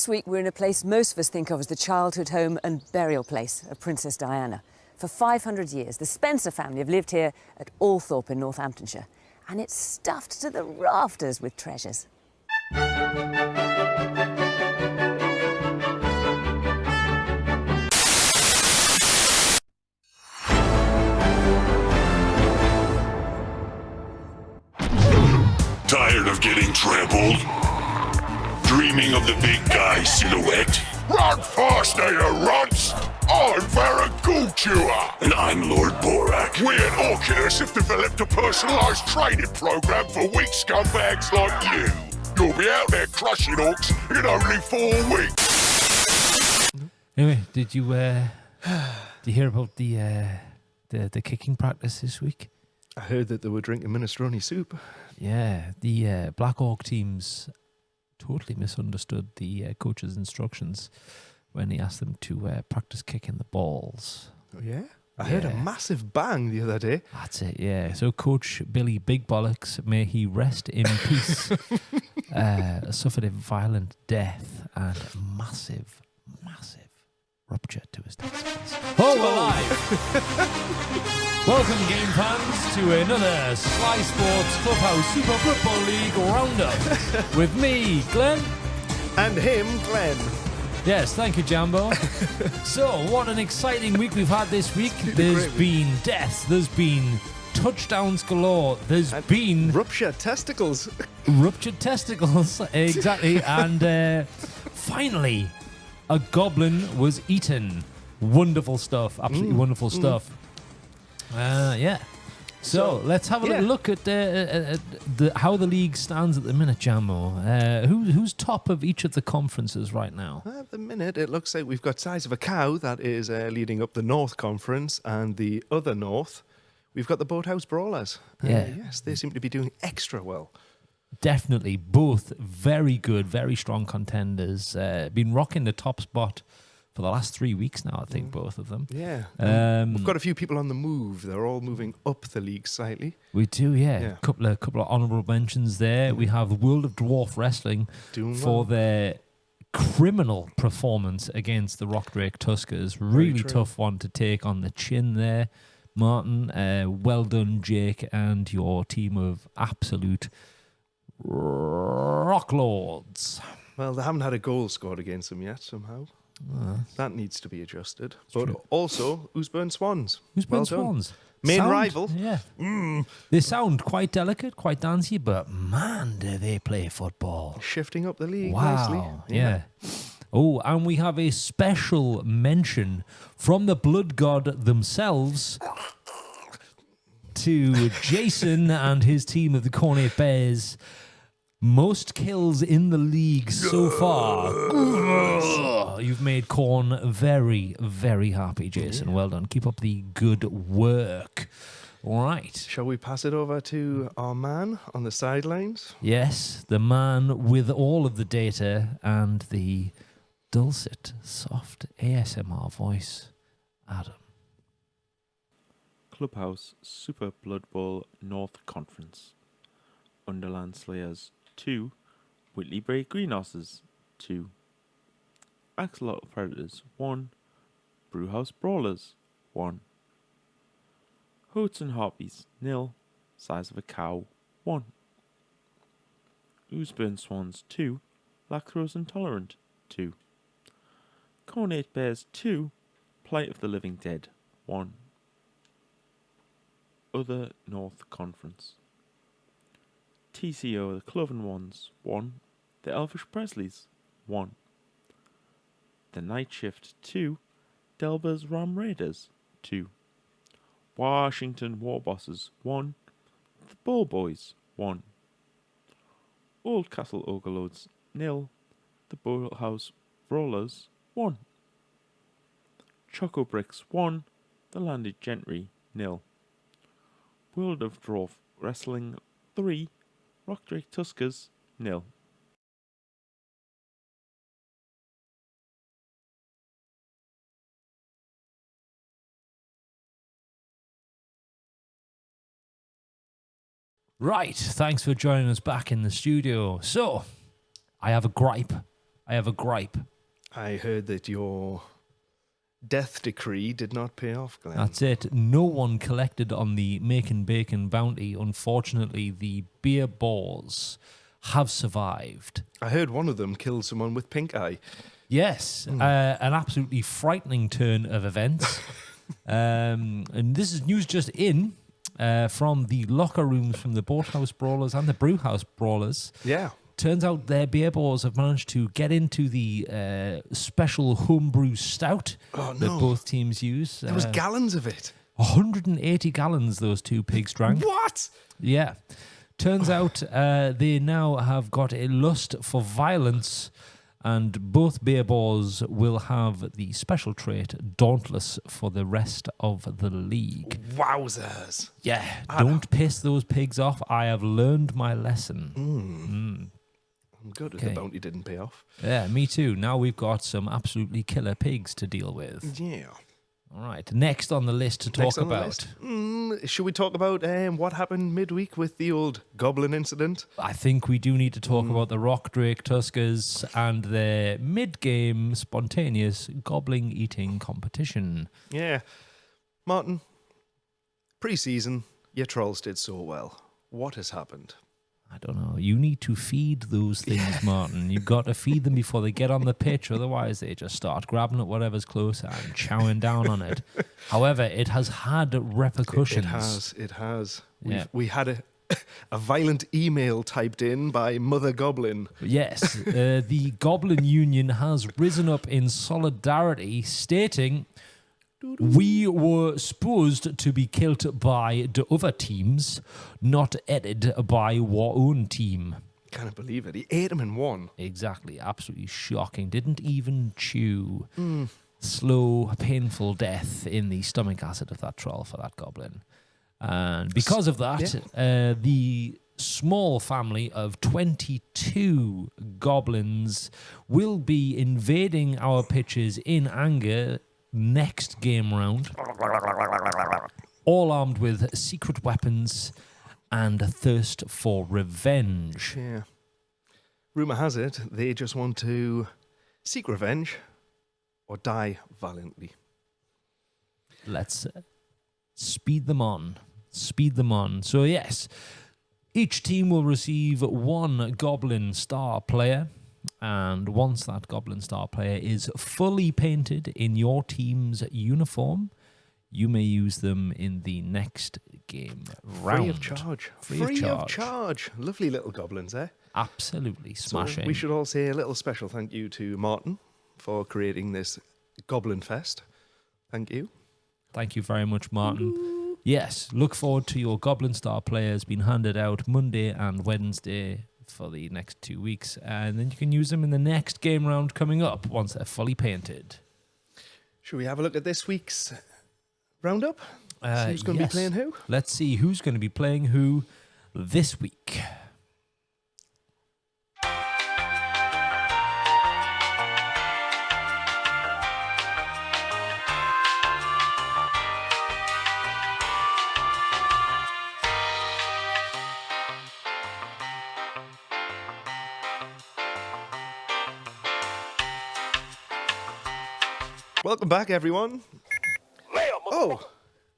This week we're in a place most of us think of as the childhood home and burial place of Princess Diana. For 500 years, the Spencer family have lived here at Althorpe in Northamptonshire, and it's stuffed to the rafters with treasures. Tired of getting trampled? Dreaming of the big guy silhouette? Run faster, you runts! I'm Varagul Chewer! And I'm Lord Borak. We at Oculus have developed a personalised training programme for weak scumbags like you. You'll be out there crushing orcs in only 4 weeks. Anyway, did you hear about the kicking practice this week? I heard that they were drinking minestrone soup. Yeah, the Black Hawk teams totally misunderstood the coach's instructions when he asked them to practice kicking the balls. Oh, yeah? I heard a massive bang the other day. That's it, yeah. So Coach Billy Big Bollocks, may he rest in peace, suffered a violent death and massive rupture to his testicles. Oh, alive! Welcome, game fans, to another Sly Sports Clubhouse Super Football League Roundup with me, Glenn. And him, Glenn. Yes, thank you, Jambo. So, what an exciting week we've had this week. There's been deaths, there's been touchdowns galore, there's been... Ruptured testicles. Ruptured testicles, exactly. And finally, a goblin was eaten. Wonderful stuff, absolutely wonderful stuff. Yeah. So let's have a little look at how the league stands at the minute, Jambo. Who's top of each of the conferences right now? At the minute, it looks like we've got Size of a Cow that is leading up the North Conference, and the other North, we've got the Boathouse Brawlers. Yes, they seem to be doing extra well. Definitely, both very good, very strong contenders. Been rocking the top spot for the last 3 weeks now, I think, both of them. Yeah. We've got a few people on the move. They're all moving up the league slightly. We do, yeah. Couple of honourable mentions there. We have the World of Dwarf Wrestling for their criminal performance against the Rockdrake Tuskers. Really tough one to take on the chin there, Martin. Well done, Jake, and your team of absolute Rocklords. Well, they haven't had a goal scored against them yet, somehow. That needs to be adjusted. But also, Oosburn Swans. Oosburn Swans. Main rival. Yeah. They sound quite delicate, quite dancey, but man, do they play football. Shifting up the league nicely. Yeah. Oh, and we have a special mention from the Blood God themselves to Jason and his team of the Cornet Bears. Most kills in the league so far. You've made Corn very, very happy, Jason. Yeah. Well done. Keep up the good work. All right. Shall we pass it over to our man on the sidelines? Yes, the man with all of the data and the dulcet, soft ASMR voice, Adam. Clubhouse Super Blood Bowl North Conference. Underland Slayers 2, Whitley Bray Greenhorses 2, Axolotl Predators 1, Brewhouse Brawlers 1, Hoots and Harpies 0, Size of a Cow 1, Oosburn Swans 2, Lactose Intolerant 2, Cornate Bears 2, Plight of the Living Dead 1, Other North Conference. TCO the Cloven Ones 1, the Elvish Presleys 1, the Night Shift 2, Delbers Ram Raiders 2, Washington War Bosses 1, the Ball Boys 1, Old Castle Overlords 0, the Boathouse Brawlers 1, Choco Bricks 1, the Landed Gentry 0, World of Dwarf Wrestling 3, Rockdrake Tuskers 0. Right, thanks for joining us back in the studio. So, I have a gripe. I have a gripe. I heard that your death decree did not pay off, Glenn. That's it. No one collected on the Making Bacon bounty. Unfortunately, the beer balls have survived. I heard one of them killed someone with pink eye. Yes, an absolutely frightening turn of events. And this is news just in from the locker rooms from the Boathouse Brawlers and the Brewhouse Brawlers. Yeah. Turns out their beer balls have managed to get into the special homebrew stout that both teams use. There was gallons of it. 180 gallons those two pigs drank. What? Yeah. Turns out they now have got a lust for violence, and both beer balls will have the special trait Dauntless for the rest of the league. Wowzers. Yeah, don't piss those pigs off. I have learned my lesson. I'm good if the bounty didn't pay off. Yeah, me too. Now we've got some absolutely killer pigs to deal with. Yeah. All right, next on the list to talk about. Should we talk about what happened midweek with the old goblin incident? I think we do need to talk about the Rock Drake Tuskers and their mid-game spontaneous gobbling eating competition. Yeah. Martin, pre-season, your trolls did so well. What has happened? I don't know. You need to feed those things, Martin. You've got to feed them before they get on the pitch. Otherwise, they just start grabbing at whatever's closer and chowing down on it. However, it has had repercussions. It has. Yeah. We had a violent email typed in by Mother Goblin. Yes, the Goblin Union has risen up in solidarity, stating, "We were supposed to be killed by the other teams, not edited by our own team." Can't believe it. He ate him in one. Exactly, absolutely shocking. Didn't even chew. Slow, painful death in the stomach acid of that troll for that goblin. And because of that, the small family of 22 goblins will be invading our pitches in anger next game round, all armed with secret weapons and a thirst for revenge. Yeah. Rumour has it, they just want to seek revenge or die valiantly. Let's speed them on. Speed them on. So yes, each team will receive one Goblin Star player. And once that Goblin Star player is fully painted in your team's uniform, you may use them in the next game round. Free of charge. Free of charge. Lovely little goblins, eh? Absolutely smashing. So we should all say a little special thank you to Martin for creating this Goblin Fest. Thank you. Thank you very much, Martin. Yes, look forward to your Goblin Star players being handed out Monday and Wednesday for the next 2 weeks, and then you can use them in the next game round coming up once they're fully painted. Should we have a look at this week's Roundup? See who's going to be playing who? Let's see who's going to be playing who this week. Welcome back, everyone. Oh,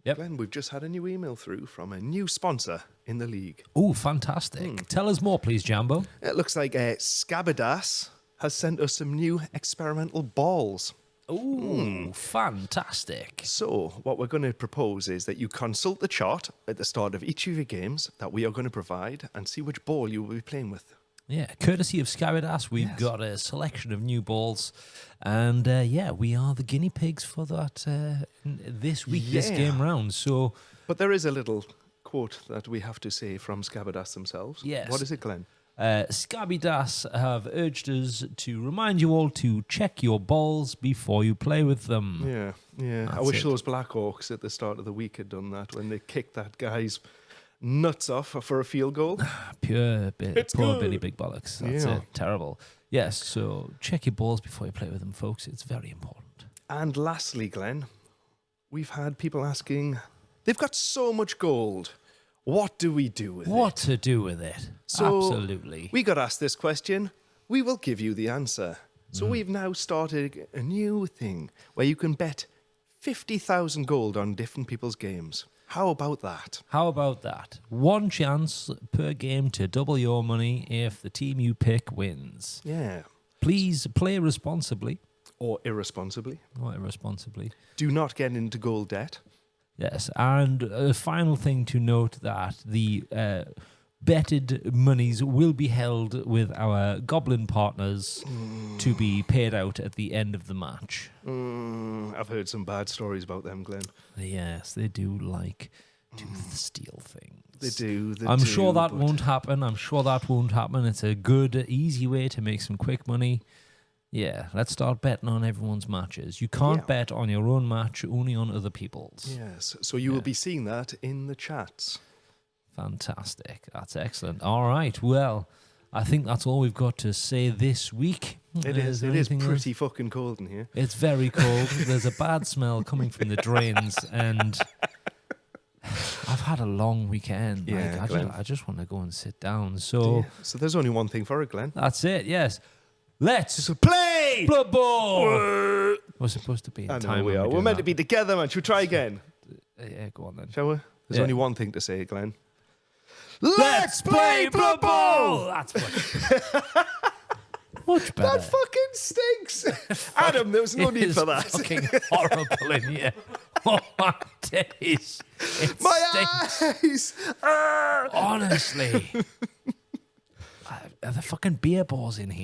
Yep. Glenn, we've just had a new email through from a new sponsor in the league. Oh, fantastic. Tell us more, please, Jambo. It looks like Scabadas has sent us some new experimental balls. Oh, fantastic. So, what we're going to propose is that you consult the chart at the start of each of your games that we are going to provide and see which ball you will be playing with. Yeah, courtesy of Scabidas, we've got a selection of new balls. And we are the guinea pigs for that this week, this game round. So, but there is a little quote that we have to say from Scabidas themselves. Yes. What is it, Glenn? Scabidas have urged us to remind you all to check your balls before you play with them. Yeah. I That's wish it. those Blackhawks at the start of the week had done that when they kicked that guy's nuts off for a field goal. Poor Billy Big Bollocks. That's Yeah. it. Terrible. Yes, so check your balls before you play with them, folks. It's very important. And lastly, Glenn, we've had people asking, they've got so much gold. What do we do with it? What to do with it? So Absolutely. We got asked this question. We will give you the answer. So we've now started a new thing where you can bet 50,000 gold on different people's games. How about that? How about that? One chance per game to double your money if the team you pick wins. Yeah. Please play responsibly. Or irresponsibly. Or irresponsibly. Do not get into gold debt. Yes, and a final thing to note that the betted monies will be held with our goblin partners to be paid out at the end of the match. I've heard some bad stories about them, Glenn. Yes, they do like to steal things. They do. I'm sure that won't happen. It's a good, easy way to make some quick money. Yeah, let's start betting on everyone's matches. You can't bet on your own match, only on other people's. Yes, so you will be seeing that in the chats. Fantastic. That's excellent. All right, well, I think that's all we've got to say this week. It is pretty fucking cold in here. It's very cold. There's a bad smell coming from the drains, and I've had a long weekend. Yeah, I just want to go and sit down. So there's only one thing for it, Glenn. That's it, yes. Let's play Blood Bowl! We're supposed to be in time. We're meant to be together, man. Should we try again? Yeah, go on then. Shall we? There's only one thing to say, Glenn. Let's play Blood Bowl! That's much better. That fucking stinks. Adam, there was no need for that. It's fucking horrible in here. Oh, my days. It My stinks. eyes! Honestly. Are the fucking beer balls in here?